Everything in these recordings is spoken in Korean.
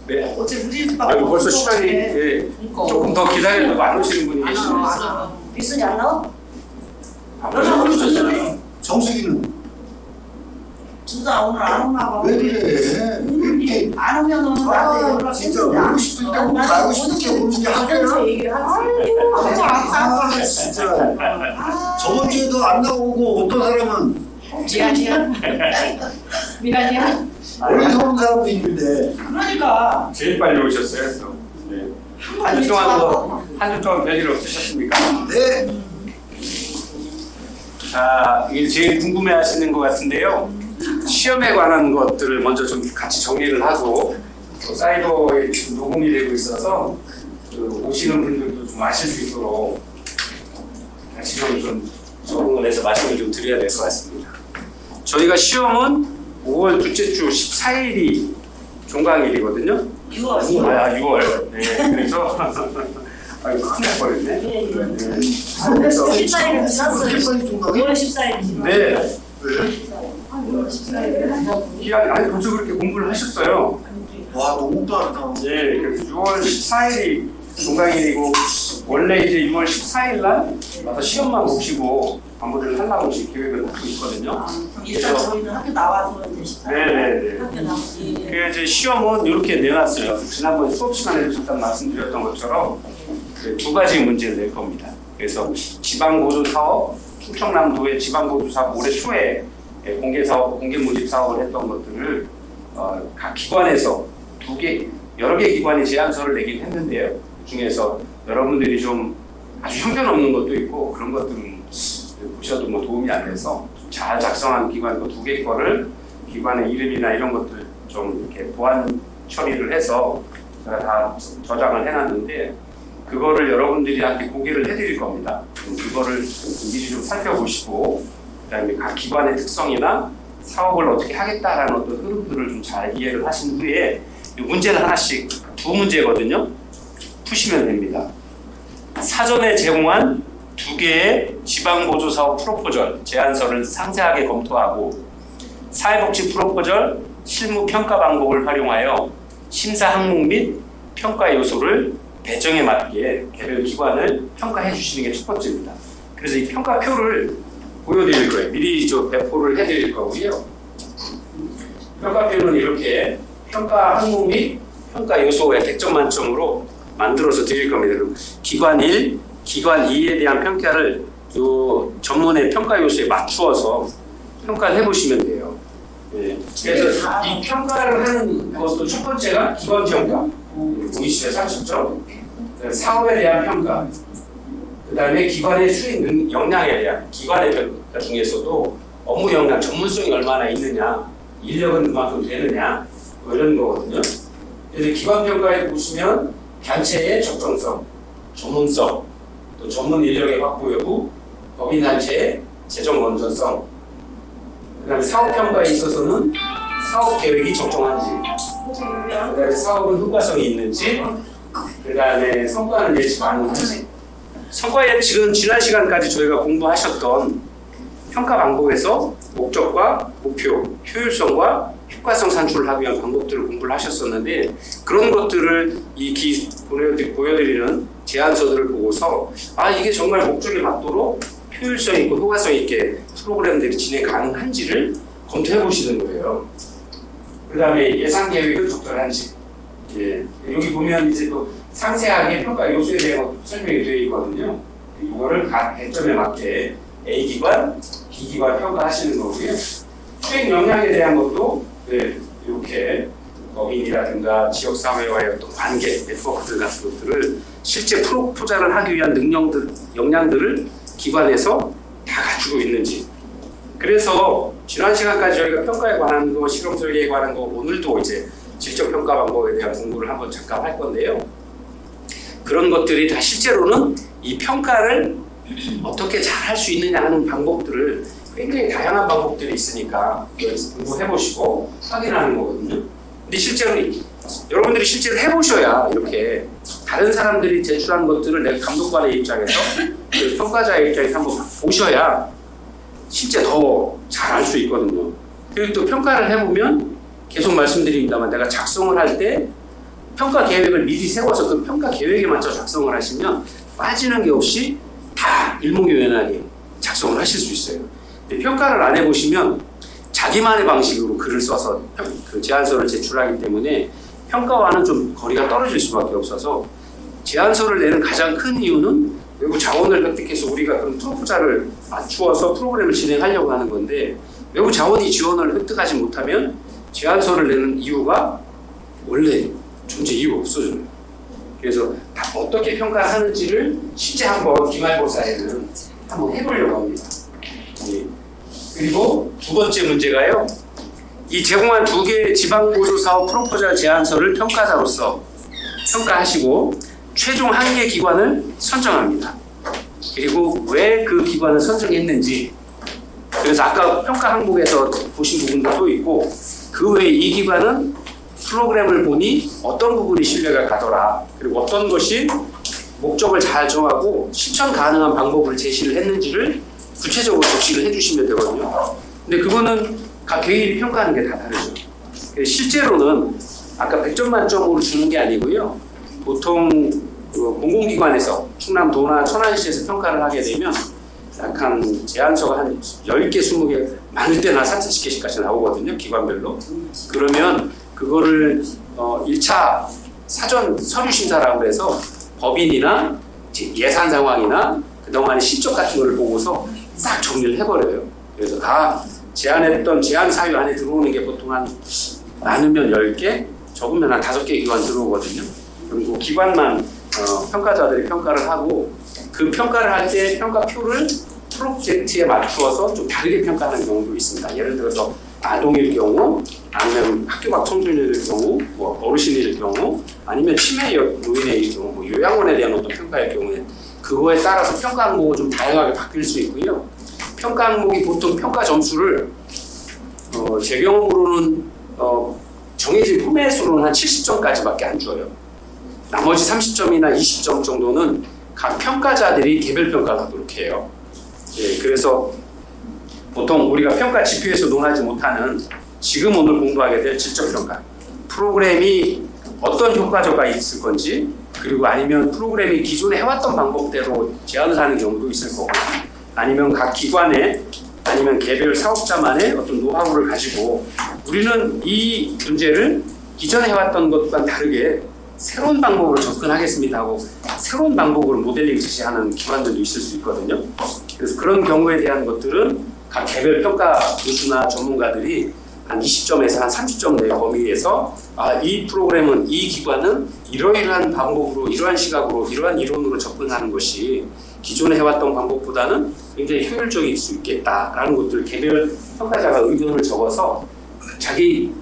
네. 어째 우리 아이고 벌써 시간이 예, 조금 더 기다려도 안 오시는 분이 계시네요. 미순이 안 나와? 너는 오셨잖아요. 정수기는 진짜 오늘 안 오나 봐. 왜 그래? 이렇게 안 오면은 나한테 연락 진짜 했는데 오고 싶을 때 오고 가고 싶을 때 오는 게 하루야? 얘기를 하지. 진짜 저번 주에도 안 나오고 어떤 사람은 미안이야. 어리석은 사람도 있는데 그러니까 제일 빨리 오셨어요. 그래서. 네. 한 주 동안 별일 없으셨습니까? 네. 자, 이게 제일 궁금해하시는 것 같은데요. 시험에 관한 것들을 먼저 좀 같이 정리를 하고 또 사이버에 지금 녹음이 되고 있어서 그 오시는 분들도 좀 아실 수 있도록 다시 좀 적응을 해서 말씀을 좀 드려야 될 것 같습니다. 저희가 시험은 5월 둘째 주 14일이 종강일이거든요. 6월. 6월. 네, 그래서 아이고 큰일 날 뻔했네. 네. 네. 14일은 지났어요. 6월 14일이 지났어요. 네. 6월 14일에 아니 벌써 그렇게 공부를 하셨어요. 와 너무 빠르다. 네, 그래서 6월 14일이 종강일이고 원래 이제 6월 14일 날 와서 시험만 보시고 마무리를 하려고 지금 계획을 하고 있거든요. 일단 저희는 학교 나와서 이제 14일 네네네. 학교 나와서 그래서 이제 시험은 이렇게 내놨어요. 지난번 수업 시간에도 잠깐 말씀드렸던 것처럼 두 가지 문제를 낼 겁니다. 그래서 지방보조사업, 충청남도의 지방보조사업 올해 초에 공개 모집 사업을 했던 것들을 각 기관에서 여러 개 기관이 제안서를 내긴 했는데요. 그 중에서 여러분들이 좀 아주 형편없는 것도 있고 그런 것들은 보셔도 뭐 도움이 안 돼서 잘 작성한 기관 그 2개 거를 기관의 이름이나 이런 것들 좀 이렇게 보완 처리를 해서 제가 다 저장을 해놨는데 그거를 여러분들이한테 공개를 해드릴 겁니다. 그거를 미리 좀 살펴보시고 그다음에 각 기관의 특성이나 사업을 어떻게 하겠다라는 어떤 흐름들을 좀 잘 이해를 하신 후에 이 문제는 하나씩 2문제거든요. 푸시면 됩니다. 사전에 제공한 2개의 지방보조사업 프로포절 제안서를 상세하게 검토하고 사회복지 프로포절 실무 평가 방법을 활용하여 심사 항목 및 평가 요소를 배정에 맞게 개별 기관을 평가해 주시는 게 첫 번째입니다. 그래서 이 평가표를 보여드릴 거예요. 미리 배포를 해드릴 거고요. 평가표는 이렇게 평가 항목 및 평가 요소의 100점 만점으로 만들어서 드릴 겁니다. 그럼 기관 1, 기관 2에 대한 평가를 요 전문의 평가 요소에 맞추어서 평가를 해보시면 돼요. 네. 그래서 이 평가를 하는 것도 첫 번째가 기관 평가, 보이시죠? 30점. 사업에 대한 평가, 그 다음에 기관의 수행 역량에 대한 기관의 평가 중에서도 업무 역량, 전문성이 얼마나 있느냐, 인력은 그만큼 되느냐, 뭐 이런 거거든요. 그래서 기관 평가에 보시면 단체의 적정성, 전문성, 또 전문 인력의 확보 여부, 법인단체의 재정 건전성, 그 다음에 사업 평가에 있어서는 사업 계획이 적정한지, 그 다음에 사업은 효과성이 있는지, 그 다음에 성과는 예측 가능한지. 성과 예측은 지난 시간까지 저희가 공부하셨던 평가 방법에서 목적과 목표, 효율성과 효과성 산출을 하기 위한 방법들을 공부를 하셨었는데 그런 것들을 보여드리는 제안서들을 보고서 이게 정말 목적에 맞도록 효율성 있고 효과성 있게 프로그램들이 진행 가능한지를 검토해 보시는 거예요. 그 다음에 예산 계획은 적절한지. 예. 여기 보면 이제 또 상세하게 평가 요소에 대한 것도 설명이 되어 있거든요. 이거를 각 배점에 맞게 A 기관, B 기관 평가하시는 거고요. 수행 역량에 대한 것도 네, 이렇게 법인이라든가 지역사회와의 어떤 관계, 네트워크들 같은 것들을 실제 프로포절을 하기 위한 역량들을 기관에서 다 갖추고 있는지. 그래서 지난 시간까지 저희가 평가에 관한 거, 실험 설계에 관한 거 오늘도 이제 질적 평가 방법에 대한 공부를 한번 잠깐 할 건데요. 그런 것들이 다 실제로는 이 평가를 어떻게 잘 할 수 있느냐 하는 방법들을 굉장히 다양한 방법들이 있으니까 공부해보시고 확인하는 거거든요. 근데 실제로 여러분들이 실제로 해보셔야 이렇게 다른 사람들이 제출한 것들을 내가 감독관의 입장에서 그 평가자의 입장에서 한번 보셔야 실제 더 잘 알 수 있거든요. 그리고 또 평가를 해보면 계속 말씀드립니다만 내가 작성을 할 때 평가 계획을 미리 세워서 그 평가 계획에 맞춰 작성을 하시면 빠지는 게 없이 다 일목요연하게 작성을 하실 수 있어요. 근데 평가를 안 해보시면 자기만의 방식으로 글을 써서 그 제안서를 제출하기 때문에 평가와는 좀 거리가 떨어질 수밖에 없어서 제안서를 내는 가장 큰 이유는 외부 자원을 획득해서 우리가 그런 프로포자를 맞추어서 프로그램을 진행하려고 하는 건데 외부 자원이 지원을 획득하지 못하면 제안서를 내는 이유가 원래 존재 이유가 없어져요. 그래서 어떻게 평가하는지를 실제 한번 기말고사에는 한번 해보려고 합니다. 예. 그리고 두 번째 문제가요. 이 제공한 두 개의 지방보조사업 프로포절 제안서를 평가자로서 평가하시고 최종 한 개 기관을 선정합니다. 그리고 왜 그 기관을 선정했는지, 그래서 아까 평가 항목에서 보신 부분도 또 있고 그 외에 이 기관은 프로그램을 보니 어떤 부분이 신뢰가 가더라, 그리고 어떤 것이 목적을 잘 정하고 실천 가능한 방법을 제시를 했는지를 구체적으로 적시를 해주시면 되거든요. 근데 그거는 각 개인이 평가하는 게 다 다르죠. 실제로는 아까 100점 만점으로 주는 게 아니고요. 보통 공공기관에서 충남도나 천안시에서 평가를 하게 되면 약간 제안서가 한 10개, 20개, 많을 때는 한 30개씩까지 나오거든요. 기관별로. 그러면 그거를 1차 사전 서류 심사라고 해서 법인이나 예산 상황이나 그동안의 실적 같은 거를 보고서 싹 정리를 해버려요. 그래서 다 제안했던 제안 사유 안에 들어오는 게 보통 한 많으면 10개, 적으면 한 5개 기관 들어오거든요. 그리고 기관만 평가자들이 평가를 하고 그 평가를 할 때 평가표를 프로젝트에 맞추어서 좀 다르게 평가하는 경우도 있습니다. 예를 들어서 아동일 경우, 아니면 학교 밖 청소년일 경우, 뭐 어르신일 경우, 아니면 치매 노인의 경우, 뭐 요양원에 대한 어떤 평가일 경우에 그거에 따라서 평가 항목은 좀 다양하게 바뀔 수 있고요. 평가 항목이 보통 평가 점수를 제 경험으로는 정해진 포맷으로는 한 70점까지밖에 안 줘요. 나머지 30점이나 20점 정도는 각 평가자들이 개별 평가를 하도록 해요. 예, 그래서 보통 우리가 평가 지표에서 논하지 못하는 지금 오늘 공부하게 될 질적 평가, 프로그램이 어떤 효과가 있을 건지, 그리고 아니면 프로그램이 기존에 해왔던 방법대로 제안을 하는 경우도 있을 거고, 아니면 각 기관의 아니면 개별 사업자만의 어떤 노하우를 가지고 우리는 이 문제를 기존에 해왔던 것과는 다르게 새로운 방법으로 접근하겠습니다 하고 새로운 방법으로 모델링 제시하는 기관들도 있을 수 있거든요. 그래서 그런 경우에 대한 것들은 각 개별 평가 교수나 전문가들이 한 20점에서 한 30점 내 범위에서 이 프로그램은, 이 기관은 이러이러한 방법으로, 이러한 시각으로, 이러한 이론으로 접근하는 것이 기존에 해왔던 방법보다는 굉장히 효율적일 수 있겠다라는 것들을 개별 평가자가 의견을 적어서 자기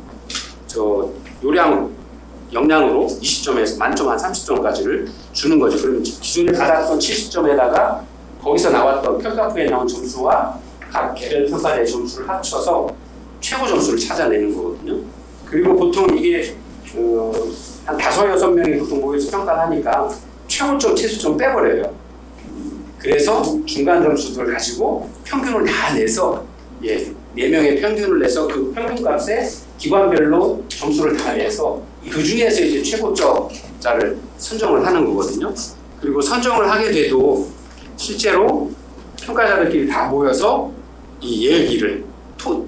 역량으로 20점에서 만점 한 30점까지를 주는 거죠. 그러면 기존에 받았던 70점에다가 거기서 나왔던 평가표에 나온 점수와 각 개별 평가자의 점수를 합쳐서 최고 점수를 찾아내는 거거든요. 그리고 보통 이게 한 5, 6명이 보통 모여서 평가를 하니까 최고점, 최소점 빼버려요. 그래서 중간 점수들을 가지고 평균을 다 내서 4명의 평균을 내서 그 평균값에 기관별로 점수를 다 내서 그 중에서 이제 최고점자를 선정을 하는 거거든요. 그리고 선정을 하게 돼도 실제로 평가자들끼리 다 모여서 이 예기를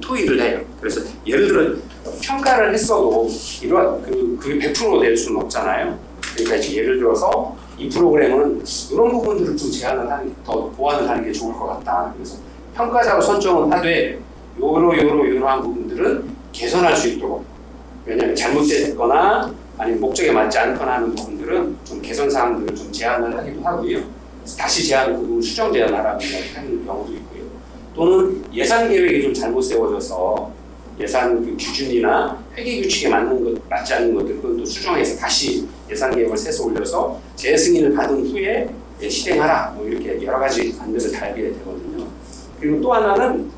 토의를 해요. 그래서 예를 들어 평가를 했어도 이런 그게 100% 낼 수는 없잖아요. 그러니까 이제 예를 들어서 이 프로그램은 이런 부분들을 좀 제안을 더 보완을 하는 게 좋을 것 같다. 그래서 평가자로 선정은 하되 이러한 부분들은 개선할 수 있도록, 왜냐하면 잘못됐거나 아니면 목적에 맞지 않거나 하는 부분들은 좀 개선 사항들을 좀 제안을 하기도 하고요. 다시 제안을 그 부분 수정 제안하라고 하는 경우도 있고요. 또는 예산 계획이 좀 잘못 세워져서 예산 그 기준이나 회계 규칙에 맞지 않는 것들, 그건 또 수정해서 다시 예산 계획을 세서 올려서 재승인을 받은 후에 실행하라, 뭐 이렇게 여러 가지 안들을 달게 되거든요. 그리고 또 하나는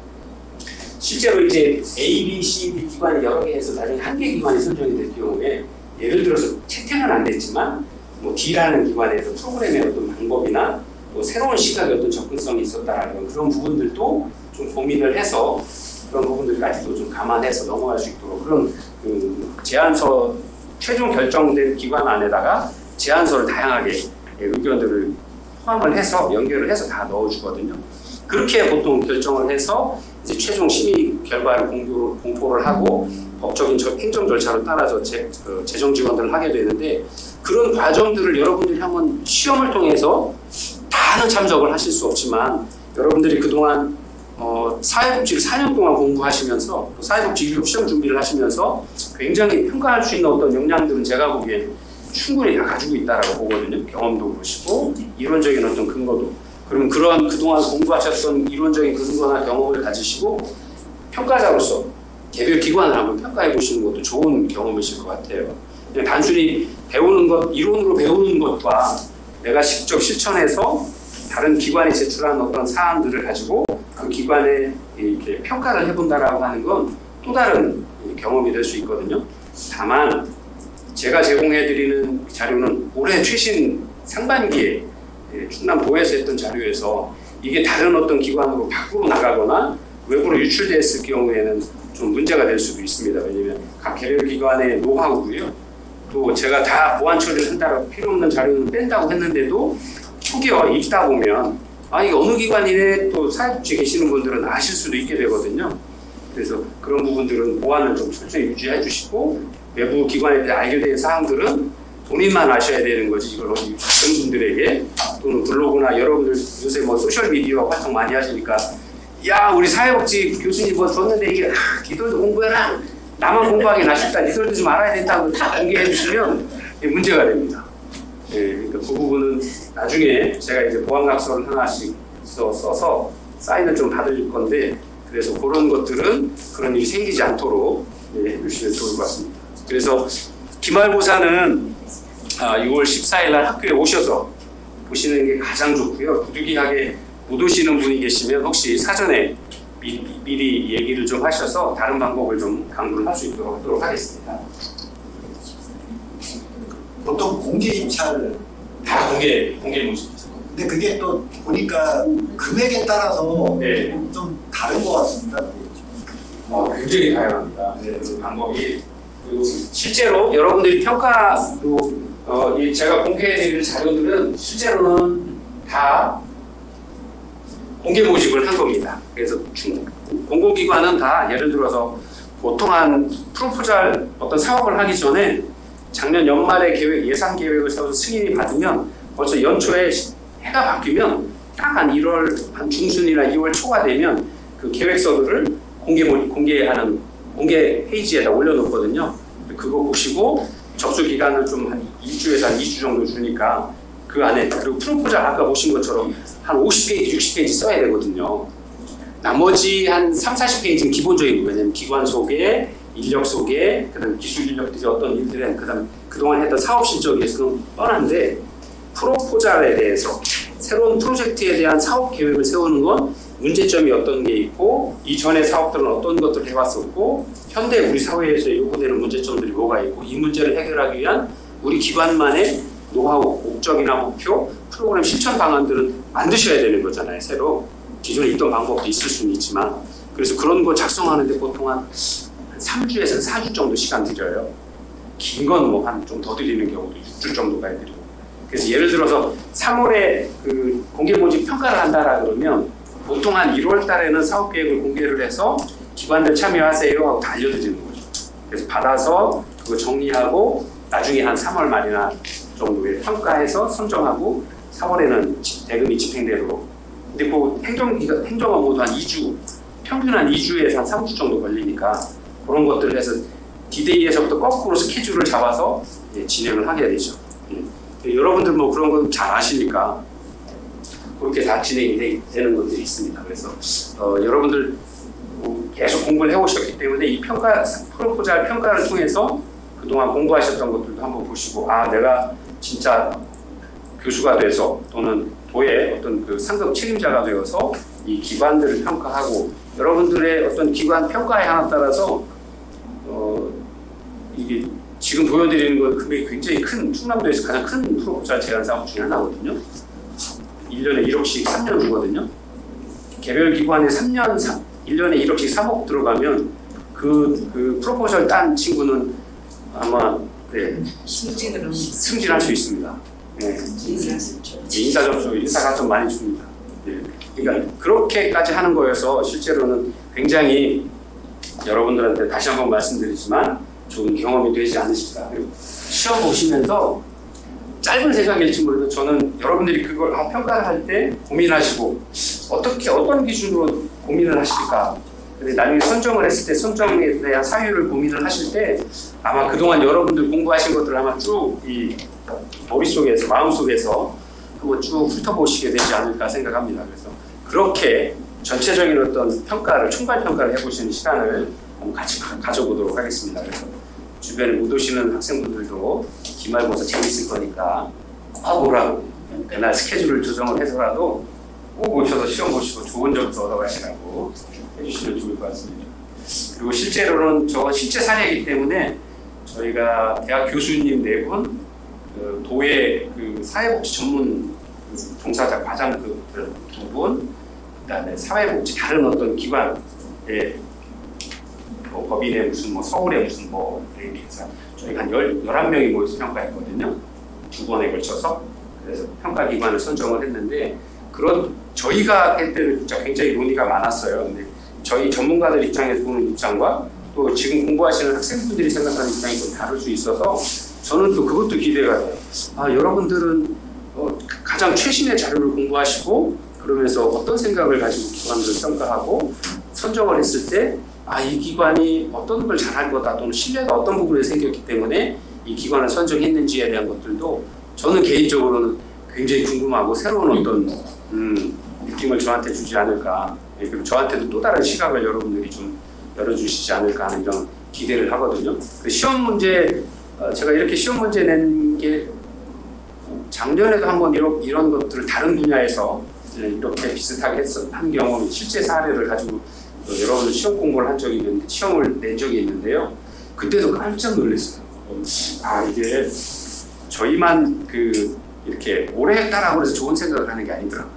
실제로 이제 A, B, C, D 기관이 여러 개 해서 나중에 한 개 기관이 선정이 될 경우에 예를 들어서 채택은 안 됐지만 뭐 D라는 기관에서 프로그램의 어떤 방법이나 뭐 새로운 시각의 어떤 접근성이 있었다라는 그런 부분들도 좀 고민을 해서 그런 부분들까지도 좀 감안해서 넘어갈 수 있도록 그런 그 제안서 최종 결정된 기관 안에다가 제안서를 다양하게 의견들을 포함을 해서 연결을 해서 다 넣어주거든요. 그렇게 보통 결정을 해서 이제 최종 심의 결과를 공포를 하고 법적인 행정 절차를 따라서 재정 지원들을 하게 되는데 그런 과정들을 여러분들이 한번 시험을 통해서 다는 참석을 하실 수 없지만 여러분들이 그동안 사회복지를 4년 동안 공부하시면서 사회복지 인력 시험 준비를 하시면서 굉장히 평가할 수 있는 어떤 역량들은 제가 보기에 충분히 다 가지고 있다라고 보거든요. 경험도 그러시고 이론적인 어떤 근거도. 그러면 그런 그동안 공부하셨던 이론적인 근거나 경험을 가지시고 평가자로서 개별 기관을 한번 평가해 보시는 것도 좋은 경험이실 것 같아요. 그냥 단순히 배우는 것, 이론으로 배우는 것과 내가 직접 실천해서 다른 기관이 제출한 어떤 사안들을 가지고 그 기관에 이렇게 평가를 해본다라고 하는 건 또 다른 경험이 될 수 있거든요. 다만 제가 제공해드리는 자료는 올해 최신 상반기에 충남도에서 했던 자료에서 이게 다른 어떤 기관으로 밖으로 나가거나 외부로 유출됐을 경우에는 좀 문제가 될 수도 있습니다. 왜냐하면 각 개별 기관의 노하우고요. 또 제가 다 보완 처리를 한다고 필요 없는 자료는 뺀다고 했는데도 초기화 읽다 보면 이게 어느 기관이네 또 사회복지 계시는 분들은 아실 수도 있게 되거든요. 그래서 그런 부분들은 보완을 좀 철저히 유지해 주시고 외부 기관에 대해 알게 된 사항들은 본인만 아셔야 되는 거지 이걸 어디 다른 분들에게 또는 블로그나 여러분들 요새 뭐 소셜미디어 활동 많이 하시니까 야 우리 사회복지 교수님 뭐 줬는데 이게 니들도 공부해라 나만 공부하기 낫겠다 니들도 좀 알아야 된다고 다 공개해 주시면 문제가 됩니다. 그러니까 그 부분은 나중에 제가 이제 보안각서를 하나씩 써서 사인을 좀 받을 건데 그래서 그런 것들은 그런 일이 생기지 않도록 해주시면 좋을 것 같습니다. 그래서 기말고사는 6월 14일 날 학교에 오셔서 보시는 게 가장 좋고요. 부득이하게 못 오시는 분이 계시면 혹시 사전에 미리 얘기를 좀 하셔서 다른 방법을 좀 강구를 할 수 있도록 하도록 하겠습니다. 보통 공개 입찰을 다 공개 모집이죠. 근데 그게 또 보니까 금액에 따라서 좀 다른 것 같습니다. 굉장히 다양합니다. 그 방법이 그리고 실제로 여러분들이 평가도 제가 공개해드릴 자료들은 실제로는 다 공개 모집을 한 겁니다. 그래서 공공기관은 다 예를 들어서 보통 한 프로포잘 어떤 사업을 하기 전에 작년 연말에 예산 계획을 세워서 승인이 받으면 벌써 연초에 해가 바뀌면 딱 한 1월 한 중순이나 2월 초가 되면 그 계획서들을 공개하는 공개 페이지에다 올려놓거든요. 그거 보시고 접수 기간을 좀 한 2주에서 한 2주 정도 주니까 그 안에 그리고 프로포잘 아까 보신 것처럼 한 50페이지, 60페이지 써야 되거든요. 나머지 한 3, 40페이지는 기본적인 거예요. 왜냐면 기관 소개, 인력 소개, 그다음 기술 인력들이 어떤 일들에 그다음 그동안 했던 사업 실적에서는 뻔한데 프로포잘에 대해서 새로운 프로젝트에 대한 사업 계획을 세우는 건 문제점이 어떤 게 있고 이전의 사업들은 어떤 것들을 해왔었고 현대 우리 사회에서 요구되는 문제점들이 뭐가 있고 이 문제를 해결하기 위한 우리 기관만의 노하우, 목적이나 목표, 프로그램 실천 방안들은 만드셔야 되는 거잖아요. 새로 기존에 있던 방법도 있을 수는 있지만 그래서 그런 거 작성하는데 보통 한 3주에서 4주 정도 시간 들여요. 긴 건 뭐 한 좀 더 드리는 경우도 6주 정도가 해드리고 그래서 예를 들어서 3월에 그 공개 모집 평가를 한다라 그러면 보통 한 1월 달에는 사업 계획을 공개를 해서 기관들 참여하세요 하고 다 알려드리는 거죠. 그래서 받아서 그거 정리하고 나중에 한 3월 말이나 정도에 평가해서 선정하고 4월에는 대금이 집행되도록. 근데 그 행정 업무도 한 2주, 평균 한 2주에서 한 3주 정도 걸리니까 그런 것들을 해서 D-Day에서부터 거꾸로 스케줄을 잡아서 진행을 하게 되죠. 여러분들 뭐 그런 건 잘 아시니까 그렇게 다 진행이 되는 것들이 있습니다. 그래서 여러분들 계속 공부를 해오셨기 때문에 이 프로포잘 평가를 통해서 그동안 공부하셨던 것들도 한번 보시고 내가 진짜 교수가 돼서 또는 도의 어떤 그 상급 책임자가 되어서 이 기관들을 평가하고 여러분들의 어떤 기관 평가에 하나 따라서 이게 지금 보여드리는 건 금액이 굉장히 큰 충남도에서 가장 큰 프로포잘 제안 사업 중에 하나거든요. 1년에 1억씩 3년 주거든요. 개별 기관에 1년에 1억씩 3억 들어가면 그 프로포절 딴 친구는 아마 네, 승진을 승진할 수 있습니다. 네. 인사 접수, 인사가 좀 많이 줍니다. 네. 그러니까 그렇게까지 하는 거여서 실제로는 굉장히 여러분들한테 다시 한번 말씀드리지만 좋은 경험이 되지 않으실까. 시험 보시면서 짧은 생각일지 몰라도 저는 여러분들이 그걸 평가를 할 때 고민하시고 어떤 기준으로 고민을 하실까. 근데 나중에 선정을 했을 때 선정에 대한 사유를 고민을 하실 때 아마 그동안 여러분들 공부하신 것들을 아마 쭉 이 머릿속에서 마음속에서 한번 쭉 훑어보시게 되지 않을까 생각합니다. 그래서 그렇게 전체적인 어떤 평가를 총괄 평가를 해보시는 시간을 한번 같이 가져보도록 하겠습니다. 그래서 주변에 못 오시는 학생분들도 기말고사 재밌을 거니까 꼭 오라고 그날 스케줄을 조정을 해서라도 꼭 오셔서 시험 보시고 좋은 점수 얻어가시라고 해주시면 좋을 것 같습니다. 그리고 실제로는 저건 실제 사례이기 때문에 저희가 대학 교수님 4분, 도의 그 사회복지 전문 종사자 과장급 2분, 그다음에 사회복지 다른 어떤 기관에 뭐 법인의 무슨 뭐 서울의 무슨 뭐 이렇게 해서 저희가 한 11명이 모여서 평가했거든요. 2번에 걸쳐서. 그래서 평가 기관을 선정을 했는데 그런 저희가 할 때는 진짜 굉장히 논의가 많았어요. 근데 저희 전문가들 입장에서 보는 입장과 또 지금 공부하시는 학생분들이 생각하는 입장이 좀 다를 수 있어서 저는 또 그것도 기대가 돼요. 여러분들은 가장 최신의 자료를 공부하시고 그러면서 어떤 생각을 가지고 기관들을 평가하고 선정을 했을 때 이 기관이 어떤 걸 잘할 거다 또는 신뢰가 어떤 부분에 생겼기 때문에 이 기관을 선정했는지에 대한 것들도 저는 개인적으로는 굉장히 궁금하고 새로운 어떤 느낌을 저한테 주지 않을까. 그리고 저한테도 또 다른 시각을 여러분들이 좀 열어주시지 않을까 하는 이런 기대를 하거든요. 그 시험 문제, 제가 이렇게 시험 문제 낸 게 작년에도 한번 이런 것들을 다른 분야에서 이렇게 비슷하게 한 경험이 실제 사례를 가지고 여러분들 시험 공부를 한 적이 있는데 시험을 낸 적이 있는데요. 그때도 깜짝 놀랐어요. 이게 저희만 이렇게 오래 했다라고 해서 좋은 생각을 하는 게 아니더라고요.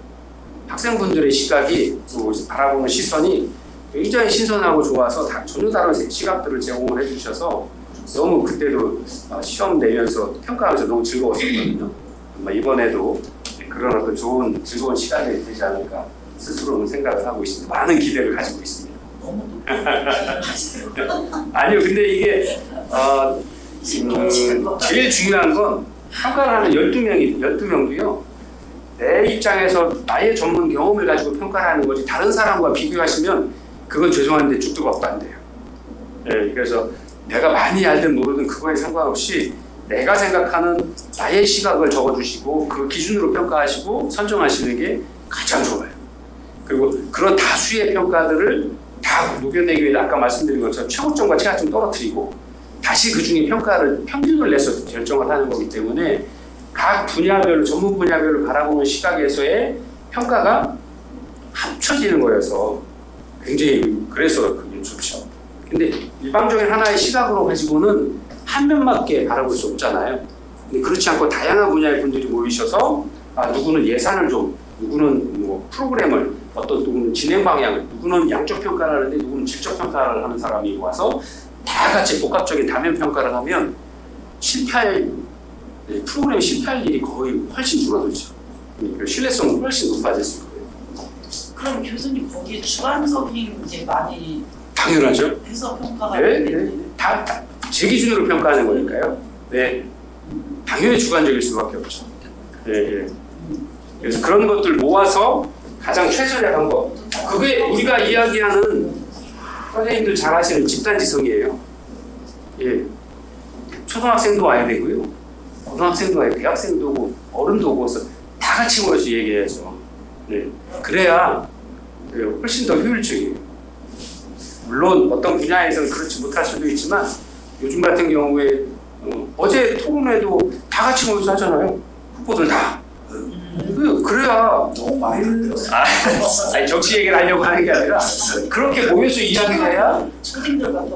학생분들의 시각이 또 바라보는 시선이 굉장히 신선하고 좋아서 전혀 다른 시각들을 제공을 해주셔서 너무 그때도 시험 내면서 평가하면서 너무 즐거웠었거든요. 아마 이번에도 그런 어떤 좋은 즐거운 시간이 되지 않을까 스스로는 생각을 하고 있습니다. 많은 기대를 가지고 있습니다. 아니요, 근데 이게 제일 중요한 건 평가를 하는 12명도요. 내 입장에서 나의 전문 경험을 가지고 평가를 하는 거지 다른 사람과 비교하시면 그건 죄송한데 죽도 밥도 안 돼요. 네, 그래서 내가 많이 알든 모르든 그거에 상관없이 내가 생각하는 나의 시각을 적어주시고 그 기준으로 평가하시고 선정하시는 게 가장 좋아요. 그리고 그런 다수의 평가들을 다 녹여내기 위해 아까 말씀드린 것처럼 최고점과 최하점 떨어뜨리고 다시 그 중에 평균을 내서 결정을 하는 거기 때문에 각 분야별로 전문 분야별로 바라보는 시각에서의 평가가 합쳐지는 거여서 굉장히 그래서 그게 좋죠. 근데 일방적인 하나의 시각으로 가지고는 한 면밖에 바라볼 수 없잖아요. 근데 그렇지 않고 다양한 분야의 분들이 모이셔서 누구는 예산을 좀, 누구는 뭐 프로그램을, 누구는 진행 방향을, 누구는 양적 평가를 하는데 누구는 질적 평가를 하는 사람이 와서 다 같이 복합적인 다면 평가를 하면 프로그램이 실패할 일이 거의 훨씬 줄어들죠. 신뢰성은 훨씬 높아질 수 있고요. 그럼 교수님 거기에 주관적인 게 많이 당연하죠. 해서 평가가 네. 다 제 기준으로 평가하는 거니까요. 네, 당연히 주관적일 수밖에 없죠. 네. 그래서 그런 것들 모아서 가장 최선의 방법. 그게 우리가 이야기하는 선생님들 잘 아시는 집단지성이에요. 예, 초등학생도 와야 되고요, 고등학생도 와야 대학생도 오고 어른도 오고 해서 다 같이 모여서 얘기해야죠. 네, 그래야 훨씬 더 효율적이에요. 물론 어떤 분야에서는 그렇지 못할 수도 있지만 요즘 같은 경우에 어제 토론회도 다 같이 모여서 하잖아요. 후보들 다. 그래야 너무 많이 들었어요. 아니 정치 얘기를 하려고 하는 게 아니라 그렇게 모여서 이야기를 해야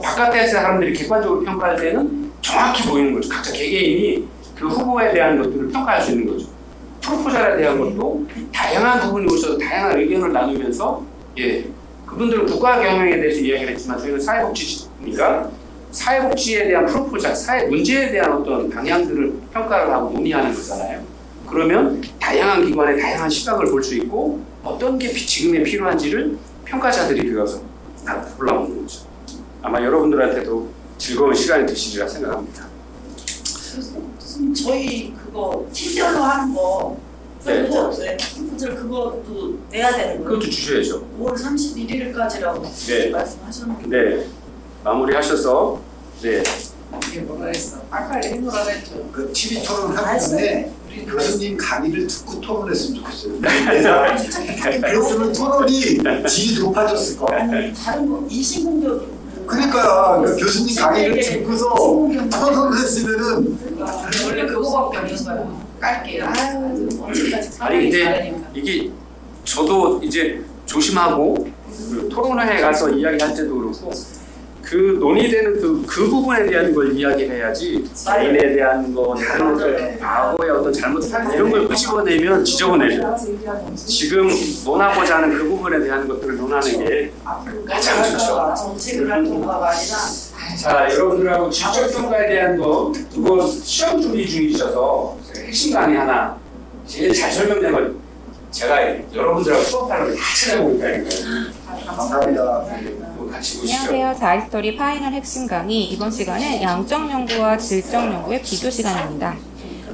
바깥에서 사람들이 객관적으로 평가할 때는 정확히 보이는 거죠. 각자 개개인이 그 후보에 대한 것들을 평가할 수 있는 거죠. 프로포절에 대한 것도 다양한 부분이 오셔서 다양한 의견을 나누면서 그분들은 국가 경영에 대해서 이야기를 했지만 저희는 사회복지니까 사회복지에 대한 프로포자, 사회 문제에 대한 어떤 방향들을 평가를 하고 논의하는 거잖아요. 그러면 다양한 기관의 다양한 시각을 볼 수 있고 어떤 게 지금에 필요한지를 평가자들이 되어서 올라오는 거죠. 아마 여러분들한테도 즐거운 시간이 되시리라 생각합니다. 교수님 저희 그거 팀별로 하는 거 네. 프로포절 그것도 내야 되는 거예요? 그것도 주셔야죠. 5월 31일까지라고 네. 말씀하셨는데. 네. 마무리하셔서 네. 이게 뭐라 했어? 빨리 해보라 했죠. 그 TV 토론을 하고 있는데 교수님 강의를 듣고 토론했으면 좋겠어요. 그랬으면 토론이 질이 높아졌을 거. 아니 다른 거 인신공격. 그러니까 교수님 강의를 듣고서 토론을 했으면은 원래 그거밖에 없어요. 깔게요. 아유 언제까지 아니 근데 이게 저도 이제 조심하고 그 토론회에 가서 이야기할 때도 그렇고 그 논의되는 그 부분에 대한 걸 이야기해야지 사인에 대한 거 다른 것들 과거의 어떤 잘못한 이런 걸 끄집어내면 지저분해져요. 지금 논하고자 하는 그 부분에 대한 것들을 논하는 게 가장 좋죠. 정책을 할 통과가 아니라. 자, 여러분들하고 질적 평가에 대한 거 그거 시험 준비 중이셔서 핵심 강의 하나 제일 잘 설명된 걸 제가 여러분들하고 수업하려고 다 찾아보고 있다니까요. 감사합니다. 같이 보시죠. 안녕하세요. 자이스토리 파이널 핵심 강의. 이번 시간은 양적 연구와 질적 연구의 비교 시간입니다.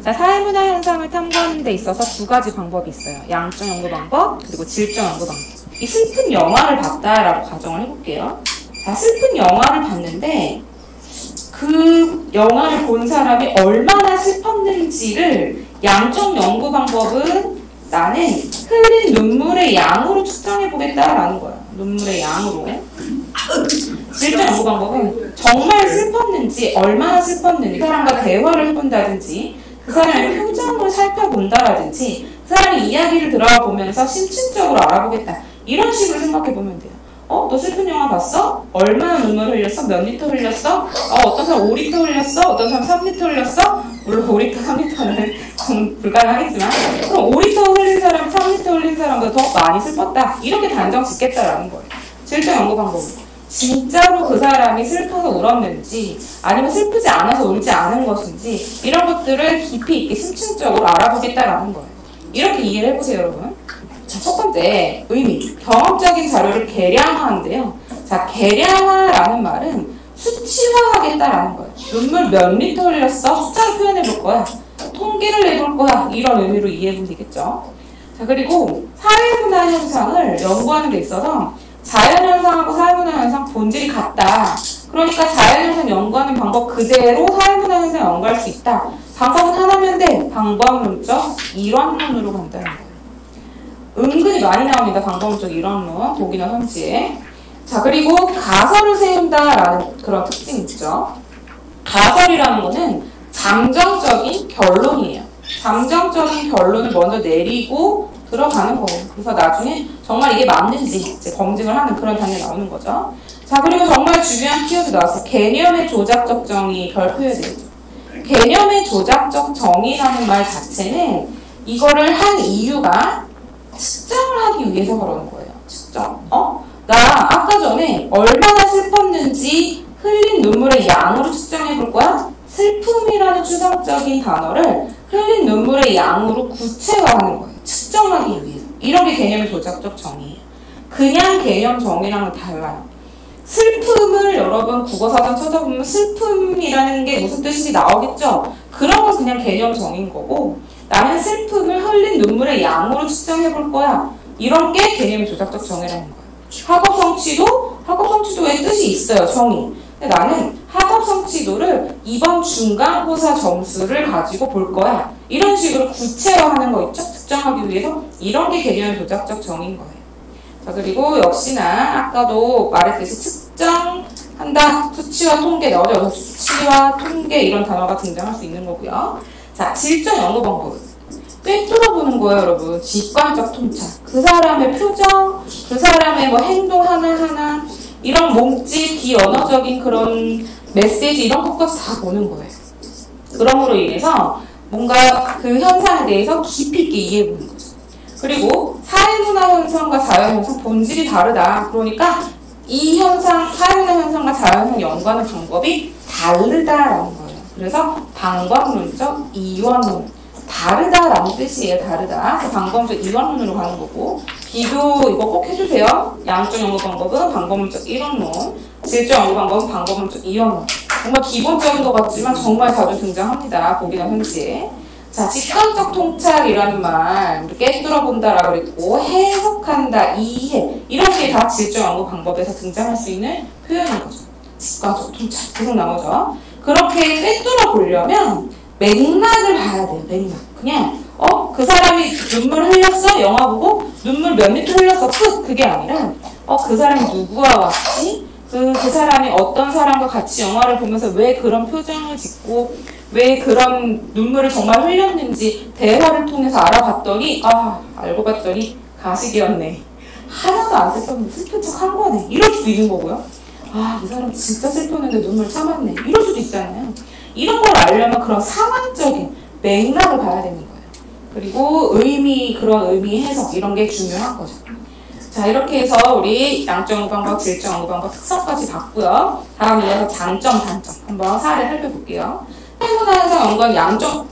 자, 사회문화 현상을 탐구하는 데 있어서 두 가지 방법이 있어요. 양적 연구 방법, 그리고 질적 연구 방법. 이 슬픈 영화를 봤다라고 가정을 해볼게요. 자, 슬픈 영화를 봤는데 그 영화를 본 사람이 얼마나 슬펐는지를 양적 연구 방법은 나는 흘린 눈물의 양으로 측정해보겠다라는 거야. 눈물의 양으로. 질적 연구 방법은 정말 슬펐는지, 얼마나 슬펐는지, 그 사람과 대화를 해본다든지, 그 사람의 표정을 살펴본다라든지, 그 사람의 이야기를 들어보면서 심층적으로 알아보겠다. 이런 식으로 생각해보면 돼요. 너 슬픈 영화 봤어? 얼마나 눈물을 흘렸어? 몇 리터 흘렸어? 어떤 사람 5리터 흘렸어? 어떤 사람 3리터 흘렸어? 물론 5리터, 3리터는 좀 불가능하겠지만 그럼 5리터 흘린 사람, 3리터 흘린 사람보다 더 많이 슬펐다. 이렇게 단정 짓겠다라는 거예요. 질적 연구 방법은 진짜로 그 사람이 슬퍼서 울었는지 아니면 슬프지 않아서 울지 않은 것인지 이런 것들을 깊이 있게 심층적으로 알아보겠다라는 거예요. 이렇게 이해를 해보세요, 여러분. 자, 첫 번째 의미, 경험적인 자료를 계량화하는데요. 자, 계량화라는 말은 수치화하겠다라는 거예요. 눈물 몇 리터 흘렸어? 숫자로 표현해 볼 거야. 통계를 내볼 거야. 이런 의미로 이해해보면 되겠죠. 자, 그리고 사회문화 현상을 연구하는 데 있어서 자연현상하고 사회문화 현상 본질이 같다. 그러니까 자연현상 연구하는 방법 그대로 사회문화 현상 연구할 수 있다. 방법은 하나면 돼. 방법론적 이론론으로 간다는 거예요. 은근히 많이 나옵니다. 방법론적 이론론, 독이나 현지에. 자, 그리고 가설을 세운다라는 그런 특징이 있죠. 가설이라는 거는 잠정적인 결론이에요. 잠정적인 결론을 먼저 내리고 들어가는 거예요. 그래서 나중에 정말 이게 맞는지 이제 검증을 하는 그런 단계가 나오는 거죠. 자, 그리고 정말 중요한 키워드 나왔어요. 개념의 조작적 정의 별표해야 되겠죠. 개념의 조작적 정의라는 말 자체는 이거를 한 이유가 측정을 하기 위해서 그러는 거예요. 측정. 나 아까 전에 얼마나 슬펐는지 흘린 눈물의 양으로 측정해 볼 거야? 슬픔이라는 추상적인 단어를 흘린 눈물의 양으로 구체화하는 거예요. 측정하기 위해서. 이런 게 개념의 조작적 정의예요. 그냥 개념 정의랑은 달라요. 슬픔을 여러분 국어사전 찾아보면 슬픔이라는 게 무슨 뜻인지 나오겠죠? 그런 건 그냥 개념 정의인 거고 나는 슬픔을 흘린 눈물의 양으로 측정해 볼 거야. 이런 게 개념의 조작적 정의라는 거예요. 학업 성취도의 뜻이 있어요. 정의. 근데 나는 학업 성취도를 이번 중간고사 점수를 가지고 볼 거야. 이런 식으로 구체화하는 거 있죠? 측정하기 위해서. 이런 게 개념의 조작적 정의인 거예요. 자, 그리고 역시나 아까도 말했듯이 측정한다. 수치와 통계 나오죠. 그래서 수치와 통계 이런 단어가 등장할 수 있는 거고요. 자, 질적 연구 방법은 꿰뚫어보는 거예요, 여러분. 직관적 통찰. 그 사람의 표정, 그 사람의 뭐 행동 하나하나, 이런 몸짓, 비언어적인 그런 메시지, 이런 것까지 다 보는 거예요. 그럼으로 인해서 뭔가 그 현상에 대해서 깊이 있게 이해해보는 거죠. 그리고 사회문화 현상과 자연현상 본질이 다르다. 그러니까 이 현상, 사회문화 현상과 자연을 연구하는 방법이 다르다라는 거예요. 그래서 방법론적 이원론. 다르다라는 뜻이에요. 다르다. 그래서 방법론적 이원론으로 가는 거고, 비교 이거 꼭 해주세요. 양적 연구 방법은 방법론적 이원론, 질적 연구 방법은 방법론적 이원론. 정말 기본적인 것 같지만 정말 자주 등장합니다. 보기나 현지에. 자, 직관적 통찰이라는 말 우리 깨뚫어 본다라고 그랬고, 해석한다, 이해 이런 게 다 질적 연구 방법에서 등장할 수 있는 표현인 거죠. 직관적 통찰 계속 나오죠. 그렇게 꿰뚫어 보려면 맥락을 봐야 돼요. 맥락. 그냥 그 사람이 눈물 흘렸어? 영화 보고 눈물 몇 리터 흘렸어? 끝! 그게 아니라 그 사람이 누구와 왔지? 그 사람이 어떤 사람과 같이 영화를 보면서 왜 그런 표정을 짓고 왜 그런 눈물을 정말 흘렸는지 대화를 통해서 알아봤더니 알고 봤더니 가식이었네. 하나도 안 슬펐는데 슬픈 척 한 거네. 이럴 수도 있는 거고요. 이 사람 진짜 슬펐는데 눈물 참았네. 이럴 수도 있잖아요. 이런 걸 알려면 그런 상황적인 맥락을 봐야 되는 거예요. 그리고 그런 의미 해석 이런 게 중요한 거죠. 자, 이렇게 해서 우리 양적 연구 방법, 질적 연구 방법 특성까지 봤고요. 다음 이어서 장점, 단점 한번 사례 살펴볼게요. 사회문화 현상 연구원 양적.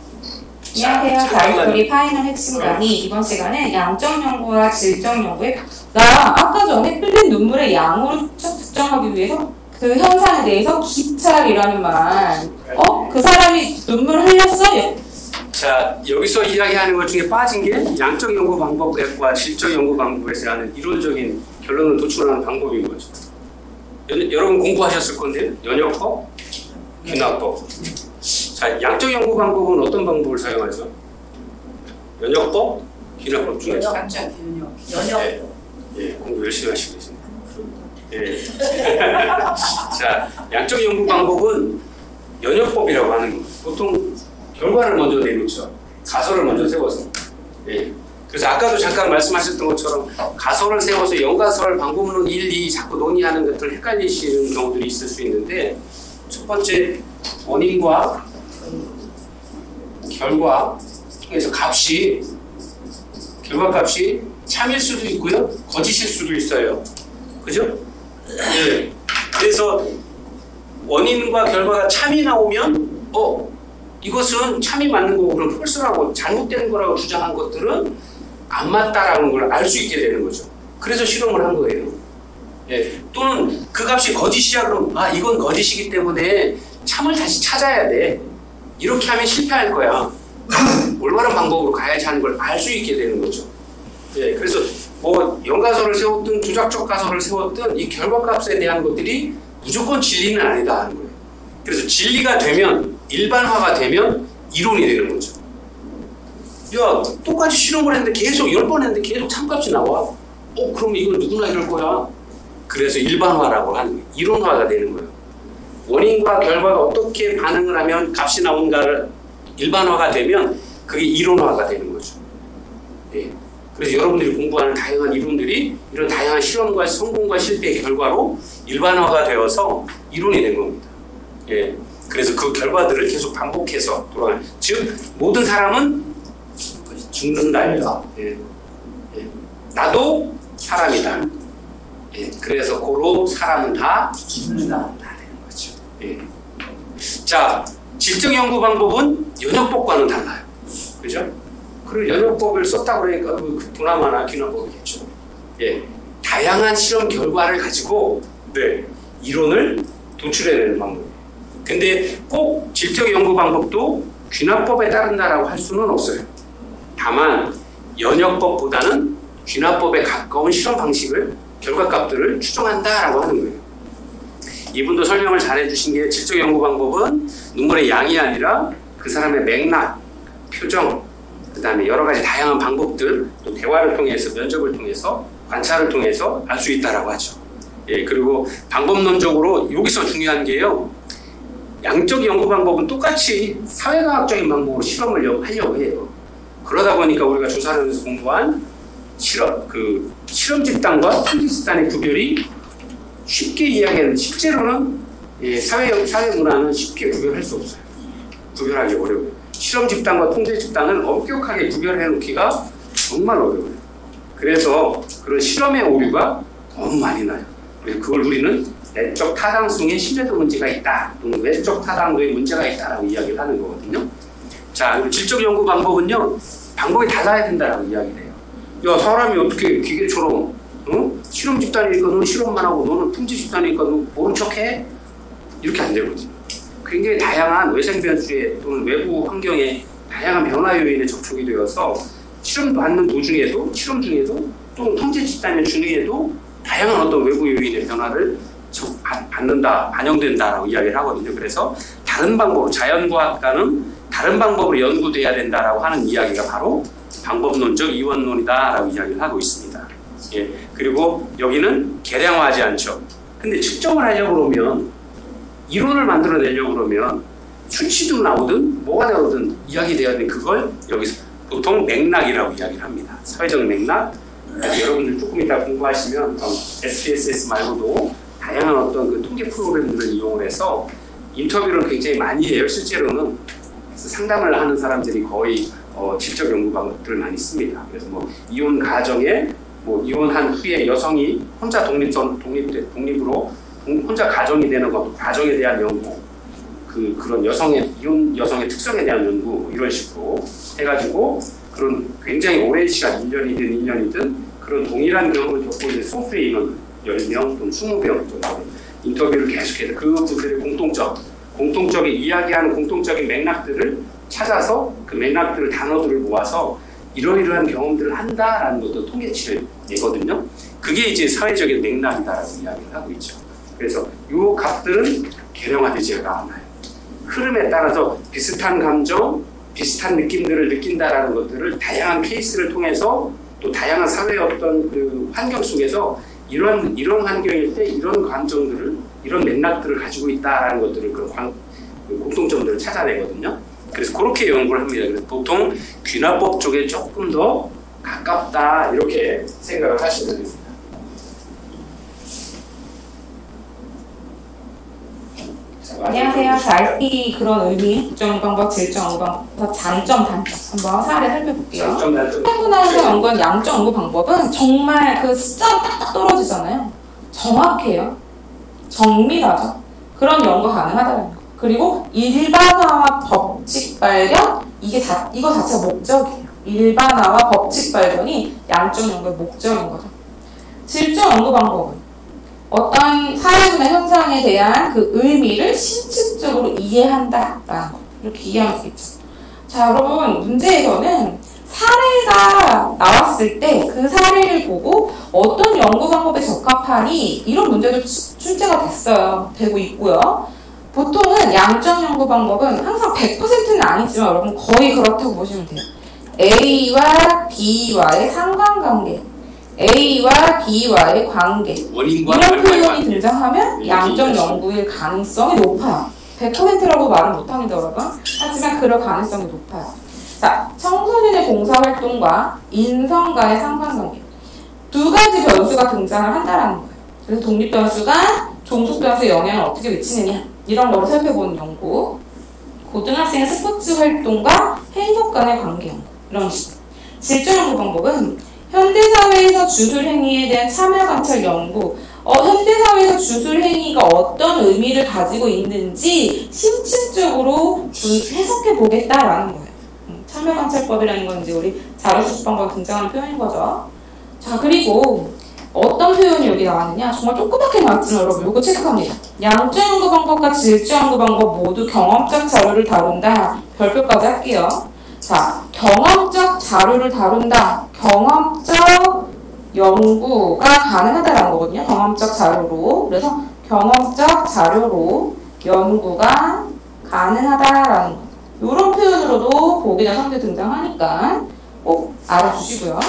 안녕하세요. 자유스토리 파이널 핵심 강의. 이번 시간에 양적 연구와 질적 연구의 아까 전에 흘린 눈물의 양으로 측정하기 위해서 그 현상에 대해서 기찰이라는 말. 그 사람이 눈물 흘렸어? 자, 여기서 이야기하는 것 중에 빠진 게 양적 연구 방법과 질적 연구 방법에서 하는 이론적인 결론을 도출하는 방법인 거죠. 여러분 공부하셨을 건데요. 연역법, 균합법. 자, 양적 연구 방법은 어떤 방법을 사용하죠? 연역법, 균합법 중에서. 연역. 예, 공부 열심히 하시고 계십니다. 예. 자, 양적 연구 방법은 연역법이라고 하는 겁니다. 보통 결과를 먼저 내놓죠. 가설을 먼저 세워서. 예. 그래서 아까도 잠깐 말씀하셨던 것처럼 가설을 세워서 연가설, 방법론 1, 2 자꾸 논의하는 것들 헷갈리시는 경우들이 있을 수 있는데, 첫 번째 원인과 결과 통해서 결과값이 참일 수도 있고요, 거짓일 수도 있어요. 그죠? 예. 그래서 원인과 결과가 참이 나오면 이것은 참이 맞는 거고 그럼 폴스라고 잘못된 거라고 주장한 것들은 안 맞다라는 걸 알 수 있게 되는 거죠. 그래서 실험을 한 거예요. 예. 또는 그 값이 거짓이야 그럼 이건 거짓이기 때문에 참을 다시 찾아야 돼. 이렇게 하면 실패할 거야. 올바른 방법으로 가야지 하는 걸 알 수 있게 되는 거죠. 예. 그래서 연가설을 세웠든 조작적 가설을 세웠든 이 결과값에 대한 것들이 무조건 진리는 아니다 하는 거예요. 그래서 진리가 되면 일반화가 되면 이론이 되는 거죠. 야, 똑같이 실험을 했는데 계속 10번 했는데 계속 참값이 나와? 그럼 이건 누구나 이럴 거야. 그래서 일반화라고 하는 거예요. 이론화가 되는 거예요. 원인과 결과가 어떻게 반응을 하면 값이 나온가를 일반화가 되면 그게 이론화가 되는 거죠. 예. 그래서 여러분들이 공부하는 다양한 이론들이 이런 다양한 실험과 성공과 실패의 결과로 일반화가 되어서 이론이 된 겁니다. 예. 그래서 그 결과들을 계속 반복해서 돌아가는. 즉 모든 사람은 죽는다예요. 예. 예. 나도 사람이다. 예. 그래서 고로 사람은 다 죽는다 되는 거죠. 예. 자, 질적 연구 방법은 연역법과는 달라요. 그죠? 그리고 연역법을 썼다고 그러니까 그 동남아나 균합법이겠죠. 예. 다양한 실험 결과를 가지고 이론을 도출해내는 방법이에요. 근데 꼭 질적 연구 방법도 균합법에 따른다라고 할 수는 없어요. 다만 연역법보다는 균합법에 가까운 실험 방식을, 결과값들을 추정한다라고 하는 거예요. 이분도 설명을 잘 해주신 게 질적 연구 방법은 눈물의 양이 아니라 그 사람의 맥락, 표정, 그 다음에 여러 가지 다양한 방법들, 또 대화를 통해서, 면접을 통해서, 관찰을 통해서 알 수 있다라고 하죠. 예, 그리고 방법론적으로 여기서 중요한 게요. 양적 연구 방법은 똑같이 사회과학적인 방법으로 실험을 하려고 해요. 그러다 보니까 우리가 조사하면서 공부한 실험 집단과 통계 집단의 구별이 쉽게 이야기하는데 실제로는 사회 문화는 쉽게 구별할 수 없어요. 구별하기 어려워요. 실험 집단과 통제 집단을 엄격하게 구별해 놓기가 정말 어려워요. 그래서 그런 실험의 오류가 너무 많이 나요. 그래서 그걸 우리는 내적 타당성에 신뢰도 문제가 있다, 또는 외적 타당도에 문제가 있다라고 이야기를 하는 거거든요. 자, 질적 연구 방법은요, 방법이 달라야 된다라고 이야기를 해요. 야, 사람이 어떻게 기계처럼 실험 집단이니까 너는 실험만 하고 너는 품질 집단이니까 너 모른 척해? 이렇게 안 되거든요. 굉장히 다양한 외생 변수에 또는 외부 환경에 다양한 변화 요인에 접촉이 되어서 실험 받는 도중에도, 실험 중에도, 또는 통제 집단의 중에도 다양한 어떤 외부 요인의 변화를 받는다, 반영된다라고 이야기를 하거든요. 그래서 다른 방법으로, 자연과학과는 다른 방법으로 연구돼야 된다라고 하는 이야기가 바로 방법론적 이원론이다라고 이야기를 하고 있습니다. 예, 그리고 여기는 계량화하지 않죠. 근데 측정을 하려고 그러면, 이론을 만들어내려고 그러면 수치도 나오든 뭐가 나오든 이야기돼야 되는 그걸 여기서 보통 맥락이라고 이야기를 합니다. 사회적 맥락. 여러분들 조금 이따 공부하시면 SPSS 말고도 다양한 어떤 그 통계 프로그램들을 이용을 해서 인터뷰를 굉장히 많이 해요. 실제로는 상담을 하는 사람들이 거의 질적 연구 방법들을 많이 씁니다. 그래서 뭐 이혼 가정에 뭐 이혼한 후에 여성이 혼자 독립으로 혼자 가정이 되는 것도 가정에 대한 연구, 그런 이혼 여성의 특성에 대한 연구, 이런 식으로 해가지고 그런 굉장히 오랜 시간, 1년이든 2년이든 그런 동일한 경험을 겪고 있는 소수의 인원 10명 또는 20명 정도 인터뷰를 계속해서 그분들의 공통적인 이야기하는 공통적인 맥락들을 찾아서 그 맥락들을 단어들을 모아서 이러이러한 경험들을 한다라는 것도 통계치를 내거든요. 그게 이제 사회적인 맥락이다라고 이야기를 하고 있죠. 그래서 이 값들은 계량화되지가 않아요. 흐름에 따라서 비슷한 감정, 비슷한 느낌들을 느낀다라는 것들을 다양한 케이스를 통해서 또 다양한 사회의 어떤 그 환경 속에서 이런 환경일 때 이런 감정들을, 이런 맥락들을 가지고 있다라는 것들을 그 공통점들을 찾아내거든요. 그래서 그렇게 연구를 합니다. 그래서 보통 귀납법 쪽에 조금 더 가깝다 이렇게 생각을 하시면 됩니다. 안녕하세요. 자, 이 그런 의미, 국정 방법, 질적 연구 방법, 장점, 단점 한번 사례 살펴볼게요. 장점, 단점. 해군에서 연구한 양적 연구 방법은 정말 그 숫자가 딱딱 떨어지잖아요. 정확해요. 정밀하죠. 그런 연구 가능하다는 거. 그리고 일반화와 법칙 발견, 이거 자체가 목적이에요. 일반화와 법칙 발견이 양적 연구의 목적인 거죠. 질적 연구 방법은 어떤 사회나 현상에 대한 그 의미를 신측적으로 이해한다라는 거. 이렇게 이해할 수 있죠. 자, 여러분, 문제에서는 사례가 나왔을 때 그 사례를 보고 어떤 연구 방법에 적합하니 이런 문제도 출제가 되고 있고요. 보통은 양적 연구 방법은 항상 100%는 아니지만 여러분 거의 그렇다고 보시면 돼요. A와 B와의 상관관계, A와 B와의 관계, 이런 표현이 등장하면 양적 연구의 가능성이 높아요. 100%라고 말은 못합니다, 여러분. 하지만 그럴 가능성이 높아요. 자, 청소년의 봉사활동과 인성 간의 상관관계. 두 가지 변수가 등장을 한다는 거예요. 그래서 독립 변수가 종속 변수의 영향을 어떻게 미치느냐, 이런 거를 살펴보는 연구. 고등학생의 스포츠 활동과 행복 간의 관계 연구. 이런 식으로. 질적 연구 방법은 현대사회에서 주술행위에 대한 참여관찰 연구, 현대사회에서 주술행위가 어떤 의미를 가지고 있는지 심층적으로 해석해 보겠다라는 거예요. 참여관찰법이라는 건 이제 우리 자료수집방법에 등장하는 표현인 거죠. 자, 그리고 어떤 표현이 여기 나왔느냐? 정말 조그맣게 나왔지만 여러분 이거 체크합니다. 양적 연구 방법과 질적 연구 방법 모두 경험적 자료를 다룬다. 별표까지 할게요. 자, 경험적 자료를 다룬다. 경험적 연구가 가능하다라는 거거든요. 경험적 자료로. 그래서 경험적 자료로 연구가 가능하다라는 거. 이런 표현으로도 보기나 상대 등장하니까 꼭 알아주시고요.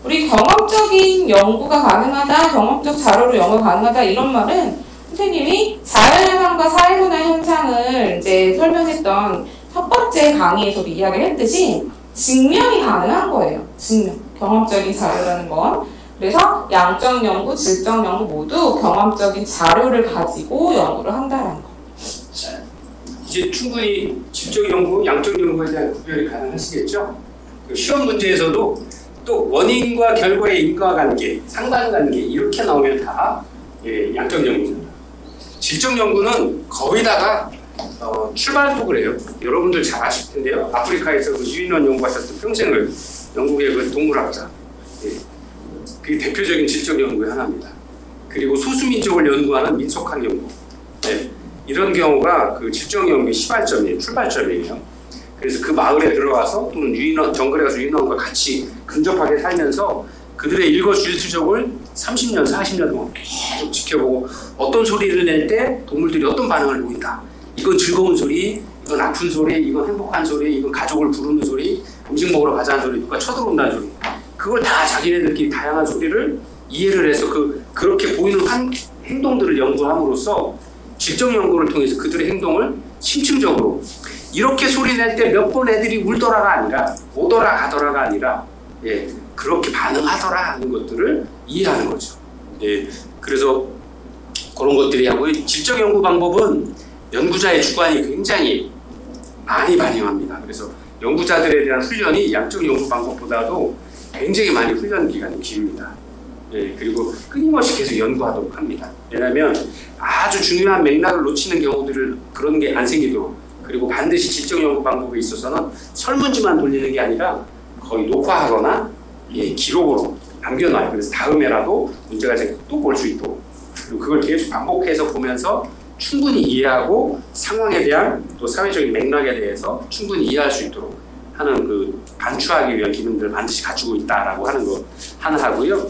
우리 경험적인 연구가 가능하다, 경험적 자료로 연구가 가능하다 이런 말은 선생님이 자연현상과 사회문화 현상을 이제 설명했던 첫 번째 강의에서도 이야기를 했듯이 증명이 가능한 거예요. 증명. 경험적인 자료라는 건. 그래서 양적 연구, 질적 연구 모두 경험적인 자료를 가지고 연구를 한다는 거. 자, 이제 충분히 질적 연구, 양적 연구에 대한 구별이 가능하시겠죠? 그 시험 문제에서도 또 원인과 결과의 인과관계, 상관관계 이렇게 나오면 다 예, 양적 연구입니다. 질적 연구는 거의다가 출발도 그래요. 여러분들 잘 아실 텐데요. 아프리카에서 그 유인원 연구하셨던 평생을 영국의 그 동물학자, 예, 그게 대표적인 질적 연구의 하나입니다. 그리고 소수민족을 연구하는 민속학 연구, 예, 이런 경우가 그 질적 연구의 시발점이에요. 출발점이에요. 그래서 그 마을에 들어가서 또는 유인원, 정글에 가서 유인원과 같이 근접하게 살면서 그들의 일거수일투족을 30년, 40년 동안 계속 지켜보고 어떤 소리를 낼 때 동물들이 어떤 반응을 보인다. 이건 즐거운 소리, 이건 아픈 소리, 이건 행복한 소리, 이건 가족을 부르는 소리, 음식 먹으러 가자는 소리, 누가 쳐들어온다는 소리. 그걸 다 자기네들끼리 다양한 소리를 이해를 해서 그렇게 보이는 행동들을 연구함으로써 질적 연구를 통해서 그들의 행동을 심층적으로 이렇게 소리 낼 때 몇 번 애들이 울더라가 아니라 오더라 가더라가 아니라 예, 그렇게 반응하더라 하는 것들을 이해하는 거죠. 예, 그래서 그런 것들이 하고 질적 연구 방법은 연구자의 주관이 굉장히 많이 반영합니다. 그래서 연구자들에 대한 훈련이 양적 연구 방법보다도 굉장히 많이 훈련 기간이 깁니다. 예, 그리고 끊임없이 계속 연구하도록 합니다. 왜냐하면 아주 중요한 맥락을 놓치는 경우들을 그런 게 안 생기도록 그리고 반드시 질적 연구 방법에 있어서는 설문지만 돌리는 게 아니라 거의 녹화하거나 예, 기록으로 남겨놔요. 그래서 다음에라도 문제가 생기면 또 볼 수 있도록 그리고 그걸 계속 반복해서 보면서 충분히 이해하고 상황에 대한 또 사회적인 맥락에 대해서 충분히 이해할 수 있도록 하는 그 반추하기 위한 기능들을 반드시 갖추고 있다라고 하는 거 하나 하고요.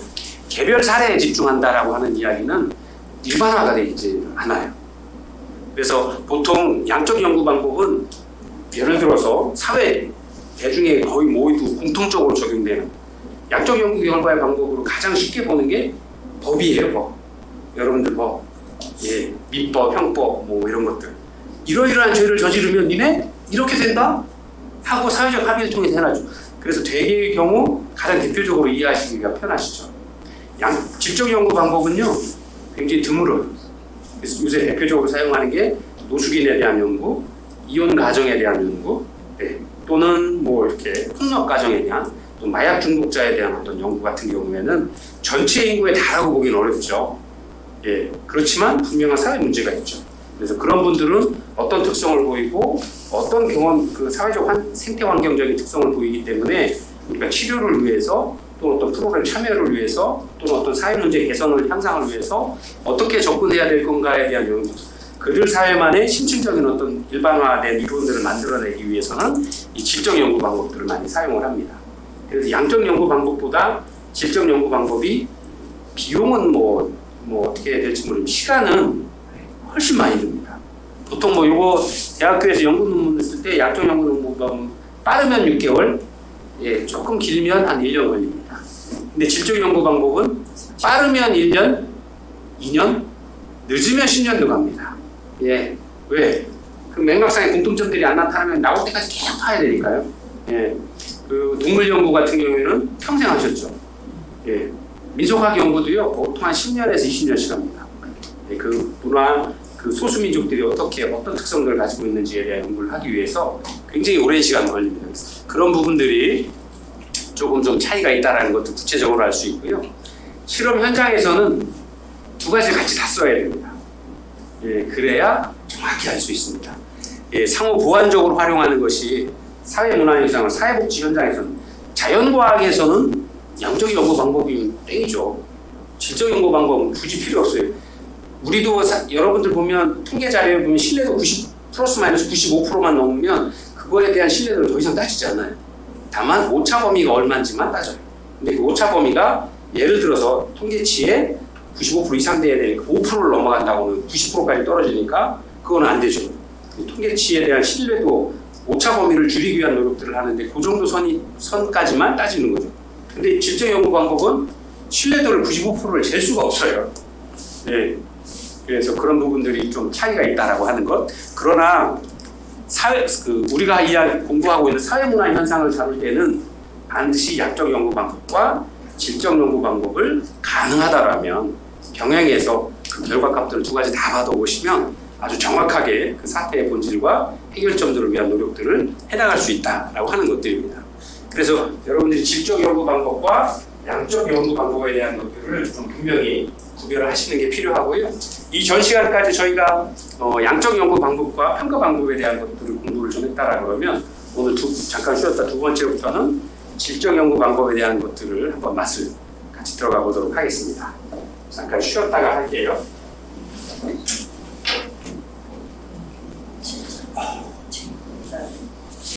개별 사례에 집중한다라고 하는 이야기는 일반화가 되지 않아요. 그래서 보통 양적 연구 방법은 예를 들어서 사회 대중에 거의 모두 공통적으로 적용되는 양적 연구 결과의 방법으로 가장 쉽게 보는 게 법이에요. 법. 여러분들 법, 예, 민법, 형법 뭐 이런 것들. 이러이러한 죄를 저지르면 니네 이렇게 된다 하고 사회적 합의를 통해서 해놔죠. 그래서 대개의 경우 가장 대표적으로 이해하시기가 편하시죠. 질적 연구 방법은요 굉장히 드물어요. 그래서 요새 대표적으로 사용하는 게 노숙인에 대한 연구, 이혼 가정에 대한 연구, 네, 또는 뭐 이렇게 폭력 가정에 대한 또 마약 중독자에 대한 어떤 연구 같은 경우에는 전체 인구에 다라고 보기는 어렵죠. 예, 그렇지만 분명한 사회 문제가 있죠. 그래서 그런 분들은 어떤 특성을 보이고 어떤 경험, 그 사회적 생태 환경적인 특성을 보이기 때문에 우리가 치료를 위해서 또 어떤 프로그램 참여를 위해서 또는 어떤 사회 문제 개선을 향상을 위해서 어떻게 접근해야 될 건가에 대한 연구, 그들 사회만의 심층적인 어떤 일반화된 이론들을 만들어내기 위해서는 이 질적 연구 방법들을 많이 사용을 합니다. 그래서 양적 연구 방법보다 질적 연구 방법이 비용은 뭐 어떻게 될지 모르지만 시간은 훨씬 많이 듭니다. 보통 뭐 이거 대학교에서 연구 논문을 쓸 때 양적 연구 논문 빠르면 6개월, 예, 조금 길면 한 1년 걸립니다. 근데 질적 연구 방법은 빠르면 1년, 2년, 늦으면 10년도 갑니다. 예, 왜? 그 맥락상의 공통점들이 안 나타나면 나올 때까지 계속 파야 되니까요. 예, 그 동물 연구 같은 경우에는 평생 하셨죠. 예, 민속학 연구도요 보통 한 10년에서 20년씩 합니다. 예, 그 문화, 그 소수민족들이 어떻게 어떤 특성들을 가지고 있는지에 대한 연구를 하기 위해서 굉장히 오랜 시간 걸립니다. 그런 부분들이 조금 좀 차이가 있다는 것도 구체적으로 알 수 있고요. 실험 현장에서는 두 가지 같이 다 써야 됩니다. 예, 그래야 정확히 알 수 있습니다. 예, 상호 보완적으로 활용하는 것이 사회문화현상을 사회복지 현장에서는, 자연과학에서는 양적 연구 방법이 땡이죠. 질적 연구 방법은 굳이 필요 없어요. 우리도 여러분들 보면 통계 자료에 보면 신뢰도 90 플러스 마이너스 95%만 넘으면 그거에 대한 신뢰도를 더 이상 따지지 않아요. 다만 오차 범위가 얼마인지만 따져요. 근데 그 오차 범위가 예를 들어서 통계치에 95% 이상 돼야 되니까 5%를 넘어간다고 하면 90%까지 떨어지니까 그건 안 되죠. 통계치에 대한 신뢰도 오차 범위를 줄이기 위한 노력들을 하는데 그 정도 선까지만 따지는 거죠. 근데 질적 연구 방법은 신뢰도를 95%를 잴 수가 없어요. 네. 그래서 그런 부분들이 좀 차이가 있다라고 하는 것. 그러나 우리가 공부하고 있는 사회문화 현상을 다룰 때는 반드시 양적 연구 방법과 질적 연구 방법을 가능하다라면 병행해서 그 결과값들을 두 가지 다 받아보시면 아주 정확하게 그 사태의 본질과 해결점들을 위한 노력들을 해나갈 수 있다라고 하는 것들입니다. 그래서 여러분들이 질적 연구 방법과 양적 연구 방법에 대한 것들을 좀 분명히 구별을 하시는 게 필요하고요. 이 전 시간까지 저희가 양적 연구 방법과 평가 방법에 대한 것들을 공부를 좀 했다라 그러면 오늘 잠깐 쉬었다 두 번째부터는 질적 연구 방법에 대한 것들을 한번 맛을 같이 들어가 보도록 하겠습니다. 잠깐 쉬었다가 할게요.